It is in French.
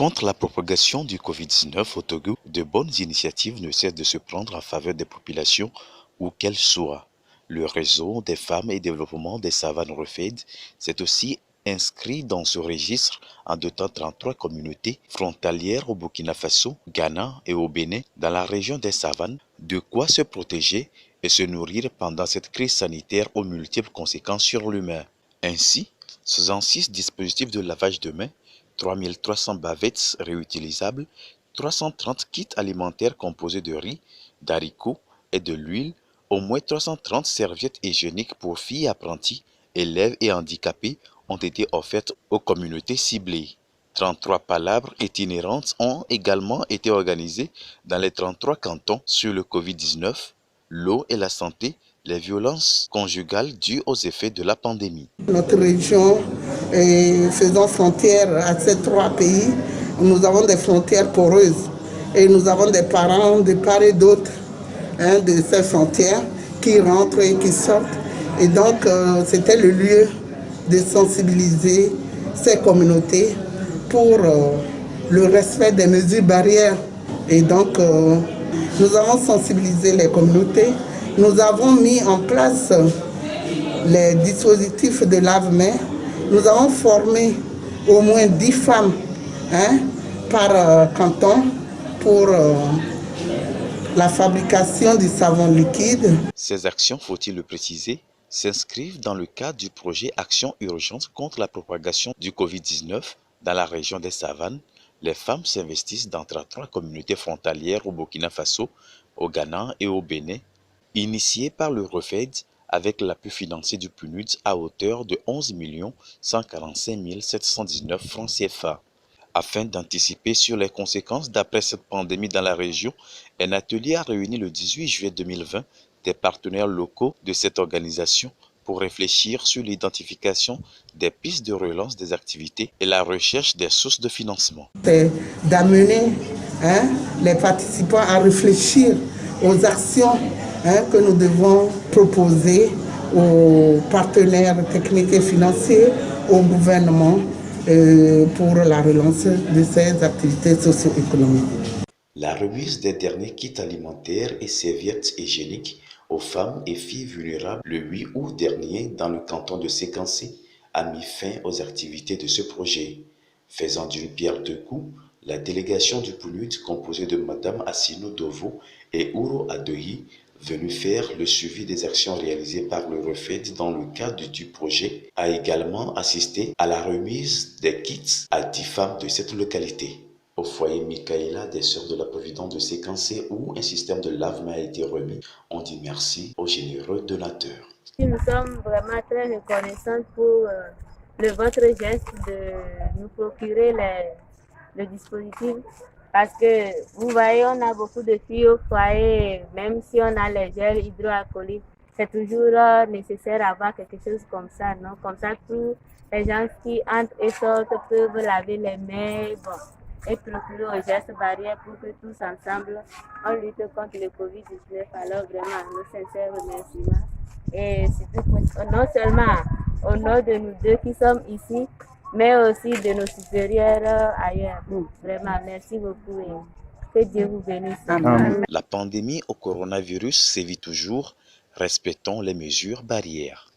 Contre la propagation du Covid-19 au Togo, de bonnes initiatives ne cessent de se prendre en faveur des populations où qu'elles soient. Le réseau des femmes et développement des savanes REFED s'est aussi inscrit dans ce registre en dotant 33 communautés frontalières au Burkina Faso, Ghana et au Bénin dans la région des savanes, de quoi se protéger et se nourrir pendant cette crise sanitaire aux multiples conséquences sur l'humain. Ainsi, 66 dispositifs de lavage de mains, 3300 bavettes réutilisables, 330 kits alimentaires composés de riz, d'haricots et de l'huile, au moins 330 serviettes hygiéniques pour filles apprenties, élèves et handicapés ont été offertes aux communautés ciblées. 33 palabres itinérantes ont également été organisées dans les 33 cantons sur le Covid-19, l'eau et la santé, les violences conjugales dues aux effets de la pandémie. Notre région, faisant frontière à ces trois pays, nous avons des frontières poreuses et nous avons des parents de part et d'autre de ces frontières qui rentrent et qui sortent. Et donc, c'était le lieu de sensibiliser ces communautés pour le respect des mesures barrières. Et donc, nous avons sensibilisé les communautés. Nous avons mis en place les dispositifs de lave-mains. Nous avons formé au moins 10 femmes par canton pour la fabrication du savon liquide. Ces actions, faut-il le préciser, s'inscrivent dans le cadre du projet Action urgente contre la propagation du Covid-19 dans la région des savanes. Les femmes s'investissent dans 33 communautés frontalières au Burkina Faso, au Ghana et au Bénin, initiées par le REFED avec l'appui financier du PNUD à hauteur de 11 145 719 francs CFA. Afin d'anticiper sur les conséquences d'après cette pandémie dans la région, un atelier a réuni le 18 juillet 2020 des partenaires locaux de cette organisation pour réfléchir sur l'identification des pistes de relance des activités et la recherche des sources de financement. C'est d'amener les participants à réfléchir aux actions que nous devons proposer aux partenaires techniques et financiers, au gouvernement, pour la relance de ces activités socio-économiques. La remise des derniers kits alimentaires et serviettes hygiéniques aux femmes et filles vulnérables le 8 août dernier dans le canton de Séquencé a mis fin aux activités de ce projet. Faisant d'une pierre deux coups, la délégation du PNUD composée de Madame Assino Dovo et Ouro Adoyi venu faire le suivi des actions réalisées par le REFED dans le cadre du projet, a également assisté à la remise des kits à 10 femmes de cette localité. Au foyer Michaela des Sœurs de la Providence de Séquencé, où un système de lave-mains a été remis, on dit merci aux généreux donateurs. Nous sommes vraiment très reconnaissants pour votre geste de nous procurer le dispositif. Parce que vous voyez, on a beaucoup de filles au foyer, même si on a les gels hydroalcooliques, c'est toujours nécessaire d'avoir quelque chose comme ça, non? Comme ça, tous les gens qui entrent et sortent peuvent laver les mains, et procurer aux gestes barrières pour que tous ensemble, on lutte contre le Covid-19. Alors vraiment, nos sincères remerciements. Et surtout, non seulement au nom de nous deux qui sommes ici, mais aussi de nos supérieurs ailleurs. Vraiment, merci beaucoup et que Dieu vous bénisse. La pandémie au coronavirus sévit toujours. Respectons les mesures barrières.